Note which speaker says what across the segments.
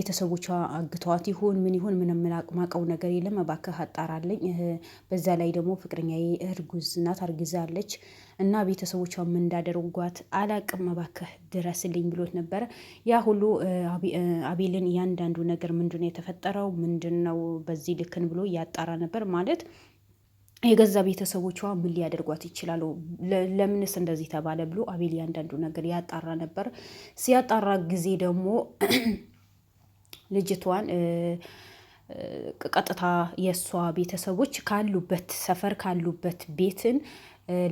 Speaker 1: ቤተሰቦቿ አግተዋት ይሁን ምን ይሁን ምንም ማቀው ነገር የለም። እባክህ አጣራልኝ። በዛ ላይ ደግሞ ፍቅረኛዬ እርጉዝ ናት፣ አርግዛለች እና ቤተሰቦቿ ምን እንዳደረጓት አላቅም፣ እባክህ ድረስልኝ ብሎት ነበረ። ያ ሁሉ አቤልን እያንዳንዱ ነገር ምንድነው የተፈጠረው ምንድነው በዚህ ልክን ብሎ እያጣራ ነበር ማለት የገዛ ቤተሰቦቿ ምን ሊያደርጓት ይችላሉ፣ ለምንስ እንደዚህ ተባለ ብሎ አቤል እያንዳንዱ ነገር ያጣራ ነበር። ሲያጣራ ጊዜ ደግሞ ልጅቷን ቀጥታ የእሷ ቤተሰቦች ካሉበት ሰፈር ካሉበት ቤትን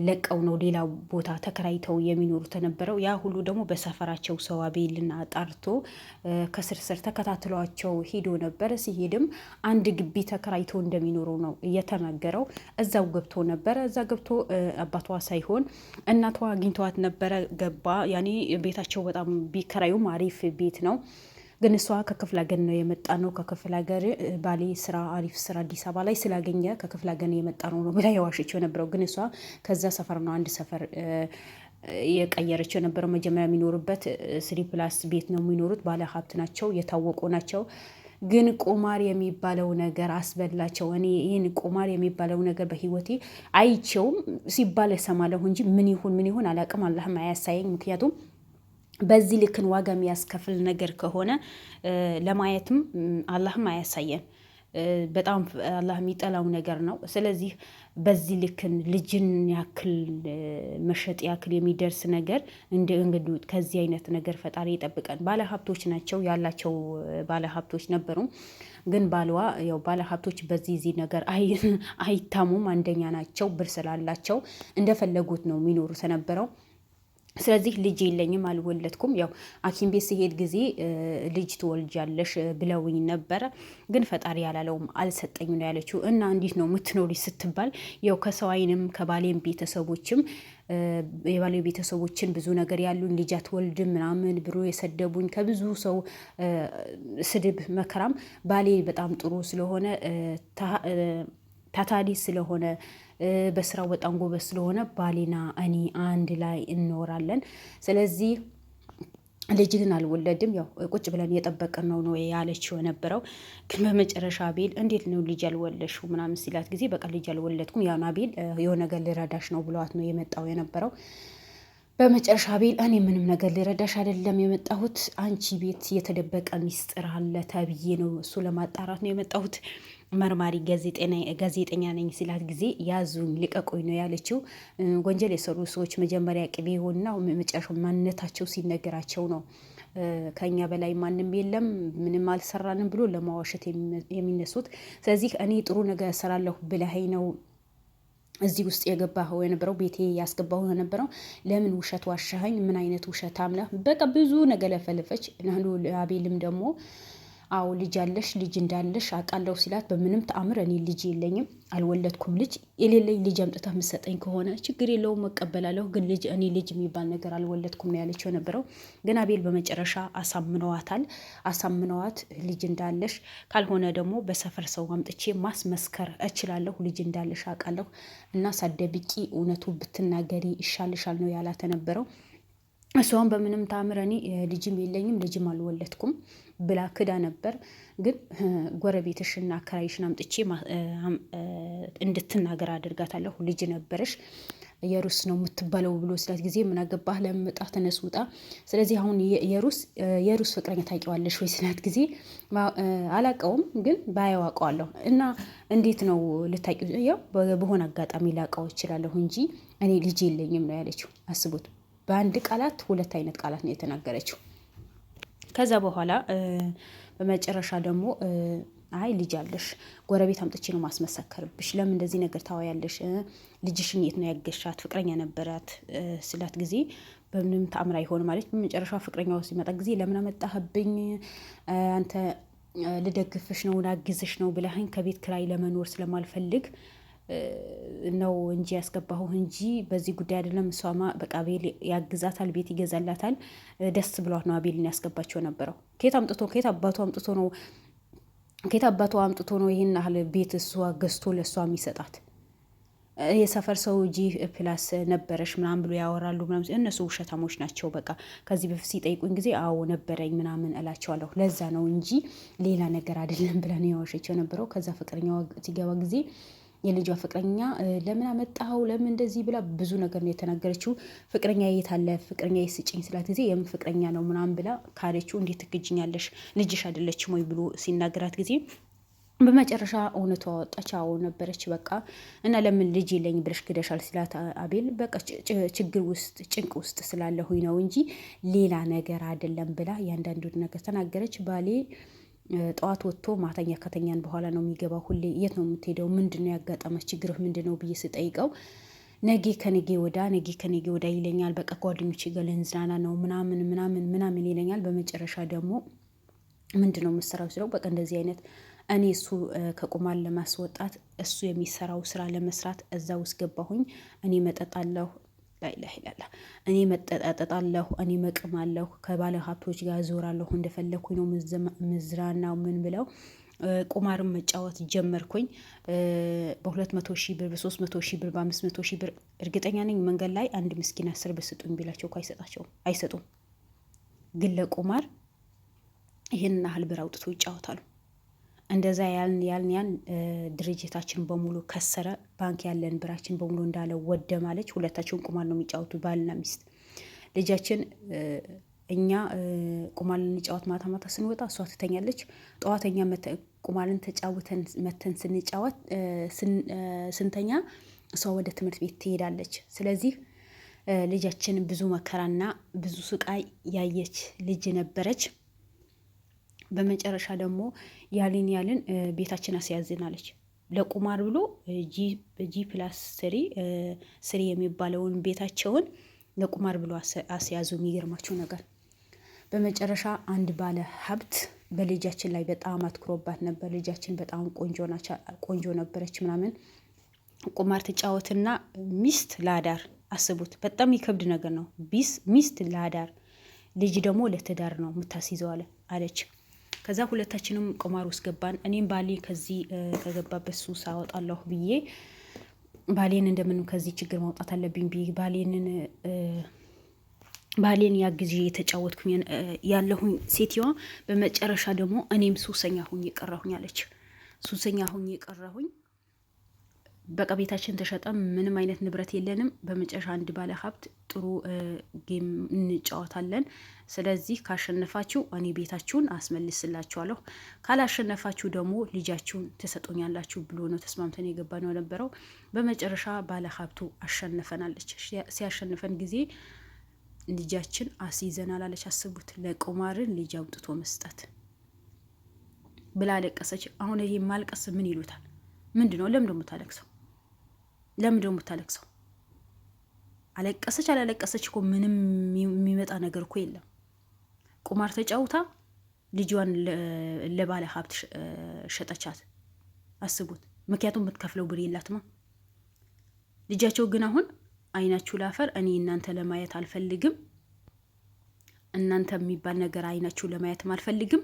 Speaker 1: ለቀው ነው ሌላ ቦታ ተከራይተው የሚኖሩት የነበረው። ያ ሁሉ ደግሞ በሰፈራቸው ሰው አቤልን አጣርቶ ከስር ስር ተከታትሏቸው ሄዶ ነበር። ሲሄድም አንድ ግቢ ተከራይተው እንደሚኖሩ ነው እየተናገረው። እዛው ገብቶ ነበረ። እዛ ገብቶ አባቷ ሳይሆን እናቷ አግኝተዋት ነበረ። ገባ። ያኔ ቤታቸው በጣም ቢከራዩም አሪፍ ቤት ነው። ግን እሷ ከክፍለ ሀገር ነው የመጣ ነው። ከክፍለ ሀገር ባሌ ስራ አሪፍ ስራ አዲስ አበባ ላይ ስላገኘ ከክፍለ ሀገር ነው የመጣ ነው ብላ የዋሸችው የነበረው። ግን እሷ ከዛ ሰፈር ነው አንድ ሰፈር የቀየረችው የነበረው። መጀመሪያ የሚኖሩበት 3+ ቤት ነው የሚኖሩት። ባለ ሀብት ናቸው፣ የታወቁ ናቸው። ግን ቁማር የሚባለው ነገር አስበላቸው። እኔ ይህን ቁማር የሚባለው ነገር በህይወቴ አይቼውም ሲባል እሰማለሁ እንጂ ምን ይሁን አላቅም። አላህም አያሳየኝ። ምክንያቱም በዚህ ልክን ዋጋ የሚያስከፍል ነገር ከሆነ ለማየትም አላህም አያሳየን። በጣም አላህ የሚጠላው ነገር ነው። ስለዚህ በዚህ ልክን ልጅን ያክል መሸጥ ያክል የሚደርስ ነገር እንግዲህ ከዚህ አይነት ነገር ፈጣሪ ይጠብቀን። ባለሀብቶች ናቸው ያላቸው ባለሀብቶች ነበሩ። ግን ባልዋ ያው ባለሀብቶች በዚህ ነገር አይታሙም። አንደኛ ናቸው፣ ብር ስላላቸው እንደፈለጉት ነው የሚኖሩት የነበረው። ስለዚህ ልጅ የለኝም፣ አልወለድኩም። ያው ሐኪም ቤት ሲሄድ ጊዜ ልጅ ትወልጃለሽ ብለውኝ ነበረ፣ ግን ፈጣሪ ያላለውም አልሰጠኝ ነው ያለችው። እና እንዴት ነው የምትኖሪ ስትባል ያው ከሰው አይንም ከባሌም ቤተሰቦችም የባሌ ቤተሰቦችን ብዙ ነገር ያሉን ልጅ አትወልድም ምናምን ብሎ የሰደቡኝ ከብዙ ሰው ስድብ መከራም ባሌ በጣም ጥሩ ስለሆነ ታታሪ ስለሆነ በስራው በጣም ጎበዝ ስለሆነ ባሌና እኔ አንድ ላይ እንኖራለን። ስለዚህ ልጅ ግን አልወለድም፣ ያው ቁጭ ብለን የጠበቅን ነው ያለችው የነበረው። ግን በመጨረሻ አቤል እንዴት ነው ልጅ አልወለድሽው ምናምን ሲላት ጊዜ በቃ ልጅ አልወለድኩም፣ ያን አቤል የሆነ ነገር ልረዳሽ ነው ብሏት ነው የመጣው የነበረው። በመጨረሻ አቤል እኔ ምንም ነገር ልረዳሽ አይደለም የመጣሁት፣ አንቺ ቤት የተደበቀ ሚስጥር አለ ተብዬ ነው እሱ ለማጣራት ነው የመጣሁት፣ መርማሪ ጋዜጠኛ ነኝ ሲላት ጊዜ ያዙኝ ልቀቆኝ ነው ያለችው። ወንጀል የሰሩ ሰዎች መጀመሪያ ቅቤ ሆንና መጨረሻው ማንነታቸው ሲነገራቸው ነው ከኛ በላይ ማንም የለም ምንም አልሰራንም ብሎ ለማዋሸት የሚነሱት። ስለዚህ እኔ ጥሩ ነገር እሰራለሁ ብለኸኝ ነው እዚህ ውስጥ የገባኸው የነበረው፣ ቤቴ ያስገባሁ የነበረው፣ ለምን ውሸት ዋሻኸኝ? ምን አይነት ውሸት አምነህ? በቃ ብዙ ነገር ለፈለፈች። አቤልም ደግሞ አዎ ልጅ አለሽ፣ ልጅ እንዳለሽ አውቃለሁ ሲላት፣ በምንም ተአምር እኔ ልጅ የለኝም፣ አልወለድኩም። ልጅ የሌለኝ ልጅ አምጥተህ የምትሰጠኝ ከሆነ ችግር የለውም እቀበላለሁ፣ ግን እኔ ልጅ የሚባል ነገር አልወለድኩም ነው ያለችው የነበረው። ግን አቤል በመጨረሻ አሳምነዋት ልጅ እንዳለሽ ካልሆነ ደግሞ በሰፈር ሰው አምጥቼ ማስመስከር እችላለሁ፣ ልጅ እንዳለሽ አውቃለሁ እና ሳትደብቂ እውነቱ ብትናገሪ ይሻልሻል ነው ያላት የነበረው። እሷን በምንም ታምር እኔ ልጅም የለኝም ልጅም አልወለድኩም ብላ ክዳ ነበር። ግን ጎረቤትሽና አከራይሽን አምጥቼ እንድትናገር አድርጋታለሁ፣ ልጅ ነበረሽ የሩስ ነው የምትባለው ብሎ ስላት ጊዜ ምን አገባህ ለምጣ ተነስ ውጣ። ስለዚህ አሁን የሩስ ፍቅረኛ ታውቂዋለሽ ወይ ስላት ጊዜ አላውቀውም፣ ግን ባየው አውቀዋለሁ። እና እንዴት ነው ልታውቂው? ያው በሆነ አጋጣሚ ላውቀው እችላለሁ እንጂ እኔ ልጅ የለኝም ነው ያለችው። አስቡት፣ በአንድ ቃላት ሁለት አይነት ቃላት ነው የተናገረችው። ከዛ በኋላ በመጨረሻ ደግሞ አይ ልጅ አለሽ፣ ጎረቤት አምጥቼ ነው ማስመሰከርብሽ፣ ለምን እንደዚህ ነገር ታወያለሽ? ልጅሽን የት ነው ያገሻት? ፍቅረኛ ነበራት ስላት ጊዜ በምንም ተአምር አይሆን ማለት። በመጨረሻ ፍቅረኛው ሲመጣ ጊዜ ለምን አመጣህብኝ? አንተ ልደግፍሽ ነው ላግዝሽ ነው ብለኸኝ ከቤት ክራይ ለመኖር ስለማልፈልግ ነው እንጂ ያስገባሁ እንጂ በዚህ ጉዳይ አይደለም። እሷማ በቃ አቤል ያግዛታል፣ ቤት ይገዛላታል፣ ደስ ብሏት ነው አቤልን ያስገባቸው ነበረው። ከየት አባቷ አምጥቶ ነው ይህን ያህል ቤት እሷ ገዝቶ ለእሷ የሚሰጣት? የሰፈር ሰው G+ ነበረሽ ምናምን ብሎ ያወራሉ ምናምን። እነሱ ውሸታሞች ናቸው። በቃ ከዚህ በፊት ሲጠይቁኝ ጊዜ አዎ ነበረኝ ምናምን እላቸዋለሁ። ለዛ ነው እንጂ ሌላ ነገር አይደለም ብለን ያወሸቸው ነበረው። ከዛ ፍቅረኛዋ ሲገባ ጊዜ የልጇ ፍቅረኛ ለምን አመጣኸው ለምን እንደዚህ ብላ ብዙ ነገር ነው የተናገረችው። ፍቅረኛ የት አለ ፍቅረኛ ስጭኝ ስላት ጊዜ የምን ፍቅረኛ ነው ምናምን ብላ ካለችው። እንዴት ትግጅኛለሽ ልጅሽ አይደለችም ወይ ብሎ ሲናገራት ጊዜ በመጨረሻ እውነቷ ወጣች። አዎ ነበረች በቃ። እና ለምን ልጅ የለኝ ብለሽ ክደሻል ሲላት አቤል በቃ ችግር ውስጥ ጭንቅ ውስጥ ስላለሁኝ ነው እንጂ ሌላ ነገር አይደለም ብላ ያንዳንዱ ነገር ተናገረች። ባሌ ጠዋት ወጥቶ ማታኛ ከተኛን በኋላ ነው የሚገባው። ሁሌ የት ነው የምትሄደው? ምንድነው ያጋጠመች ችግርህ ምንድነው ብዬ ስጠይቀው ነገ ከነገ ወዳ ይለኛል። በቃ ጓደኞቼ ጋር ልንዝናና ነው ምናምን ምናምን ምናምን ይለኛል። በመጨረሻ ደግሞ ምንድነው የምትሰራው ስለው በቃ እንደዚህ አይነት እኔ እሱ ከቁማር ለማስወጣት እሱ የሚሰራው ስራ ለመስራት እዛ ውስጥ ገባሁኝ። እኔ መጠጣለሁ ላይላህ ይላል። እኔ መጠጣጣለሁ፣ እኔ መቅማለሁ፣ ከባለ ሀብቶች ጋር ዞራለሁ፣ እንደፈለኩኝ ነው ምዝራናው ምን ብለው ቁማርም መጫወት ጀመርኩኝ። በ200,000 ብር፣ በ300,000 ብር፣ በ500,000 ብር እርግጠኛ ነኝ መንገድ ላይ አንድ ምስኪን 10 ብር ስጡኝ ቢላቸው አይሰጡም። ግን ለቁማር ይህንን ያህል ብር አውጥቶ ይጫወታሉ። እንደዛ ያን ድርጅታችን በሙሉ ከሰረ። ባንክ ያለን ብራችን በሙሉ እንዳለ ወደማለች። ሁለታቸውን ቁማር ነው የሚጫወቱ ባልና ሚስት። ልጃችን እኛ ቁማር ልንጫወት ማታ ማታ ስንወጣ እሷ ትተኛለች። ጠዋተኛ ቁማርን ተጫውተን መተን ስንጫወት ስንተኛ እሷ ወደ ትምህርት ቤት ትሄዳለች። ስለዚህ ልጃችን ብዙ መከራና ብዙ ስቃይ ያየች ልጅ ነበረች። በመጨረሻ ደግሞ ያልን ቤታችን አስያዝናለች። ለቁማር ብሎ G+3 የሚባለውን ቤታቸውን ለቁማር ብሎ አስያዙ። የሚገርማቸው ነገር በመጨረሻ አንድ ባለ ሀብት በልጃችን ላይ በጣም አትኩሮባት ነበር። ልጃችን በጣም ቆንጆ ነበረች ምናምን። ቁማር ተጫወትና ሚስት ላዳር አስቡት። በጣም ይከብድ ነገር ነው። ሚስት ላዳር ልጅ ደግሞ ለትዳር ነው የምታስይዘው አለች። ከዛ ሁለታችንም ቁማር ውስጥ ገባን። እኔም ባሌ ከዚህ ከገባበት ሱስ አወጣለሁ ብዬ ባሌን እንደምንም ከዚህ ችግር ማውጣት አለብኝ ብዬ ባሌን ያግዤ የተጫወትኩኝ ያለሁኝ ሴትዋ። በመጨረሻ ደግሞ እኔም ሱሰኛ ሁኝ የቀረሁኝ አለች። ሱሰኛ ሁኝ የቀረሁኝ በቃ ቤታችን ተሸጠ። ምንም አይነት ንብረት የለንም። በመጨረሻ አንድ ባለ ሀብት ጥሩ ጌም እንጫወታለን፣ ስለዚህ ካሸነፋችሁ እኔ ቤታችሁን አስመልስላችኋለሁ፣ ካላሸነፋችሁ ደግሞ ልጃችሁን ትሰጡኛላችሁ ብሎ ነው ተስማምተን የገባ ነው ነበረው። በመጨረሻ ባለ ሀብቱ አሸነፈናለች። ሲያሸንፈን ጊዜ ልጃችን አስይዘናል አለች። አስቡት፣ ለቁማርን ልጅ አውጥቶ መስጠት ብላ አለቀሰች። አሁን ይሄ ማልቀስ ምን ይሉታል? ምንድነው? ለምን ደሞ ታለቅሰው? አለቀሰች አላለቀሰች እኮ ምንም የሚመጣ ነገር እኮ የለም። ቁማር ተጫውታ ልጇን ለባለ ሀብት ሸጠቻት። አስቡት። ምክንያቱም የምትከፍለው ብር የላትማ። ልጃቸው ግን አሁን አይናችሁ ላፈር፣ እኔ እናንተ ለማየት አልፈልግም፣ እናንተ የሚባል ነገር አይናችሁ ለማየትም አልፈልግም።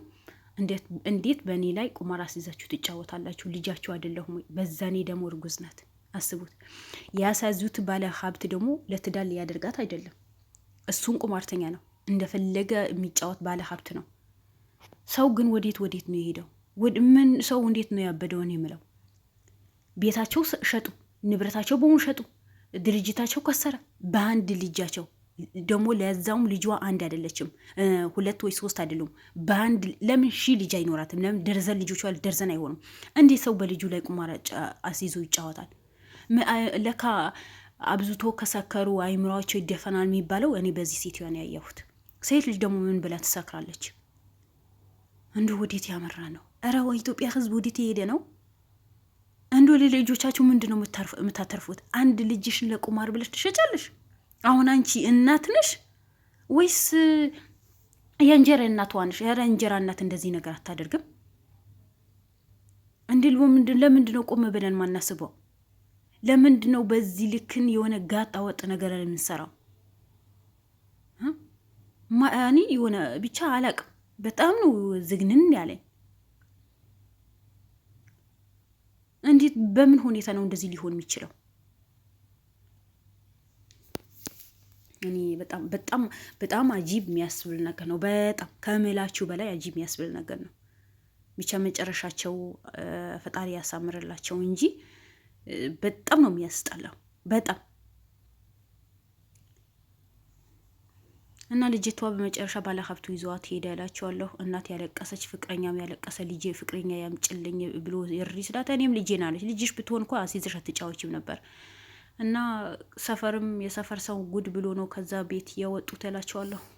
Speaker 1: እንዴት በእኔ ላይ ቁማር አስይዛችሁ ትጫወታላችሁ? ልጃችሁ አይደለሁም ወይ? በዛ እኔ ደግሞ እርጉዝ ናት። አስቡት። ያሳዙት ባለ ሀብት ደግሞ ለትዳር ሊያደርጋት አይደለም። እሱን ቁማርተኛ ነው፣ እንደፈለገ የሚጫወት ባለ ሀብት ነው። ሰው ግን ወዴት ነው የሄደው? ምን ሰው እንዴት ነው ያበደውን የምለው? ቤታቸው ሸጡ፣ ንብረታቸው በሙሉ ሸጡ፣ ድርጅታቸው ከሰረ በአንድ ልጃቸው ደግሞ ለዛውም ልጇ አንድ አይደለችም፣ 2 ወይ 3 አይደሉም፣ በአንድ ለምን 1000 ልጅ አይኖራትም? ለምን ደርዘን ልጆቿ ደርዘን አይሆኑም? እንዴት ሰው በልጁ ላይ ቁማር አስይዞ ይጫወታል? ለካ አብዝቶ ከሰከሩ አይምሯቸው ይደፈናል የሚባለው እኔ በዚህ ሴትዮዋ ነው ያየሁት። ሴት ልጅ ደግሞ ምን ብላ ትሰክራለች? እንዶ ወዴት ያመራ ነው? እረ ኢትዮጵያ ሕዝብ ወዴት የሄደ ነው? እንዶ ለልጆቻችሁ ምንድን ነው የምታተርፉት? አንድ ልጅሽን ለቁማር ብለሽ ትሸጫለሽ? አሁን አንቺ እናት ነሽ ወይስ የእንጀራ እናቷ ነሽ? ኧረ እንጀራ እናት እንደዚህ ነገር አታደርግም። እንዲል ለምንድን ነው ቆም ብለን ማናስበው? ለምንድን ነው በዚህ ልክን የሆነ ጋጣ ወጥ ነገር የምንሰራው? እኔ የሆነ ብቻ አላቅም፣ በጣም ነው ዝግንን ያለኝ። እንዴት በምን ሁኔታ ነው እንደዚህ ሊሆን የሚችለው? እኔ በጣም በጣም በጣም አጂብ የሚያስብል ነገር ነው። በጣም ከምላችሁ በላይ አጂብ የሚያስብል ነገር ነው። ብቻ መጨረሻቸው ፈጣሪ ያሳምርላቸው እንጂ በጣም ነው የሚያስጠላው። በጣም እና ልጅቷ በመጨረሻ ባለሀብቱ ይዘዋት ሄደ እላቸዋለሁ። እናት ያለቀሰች፣ ፍቅረኛም ያለቀሰ፣ ልጄ ፍቅረኛ ያምጭልኝ ብሎ የሪ ስላት እኔም ልጄ ናለች። ልጅሽ ብትሆን እኮ አስይዘሽ አትጫወችም ነበር። እና ሰፈርም የሰፈር ሰው ጉድ ብሎ ነው ከዛ ቤት የወጡት እላቸዋለሁ።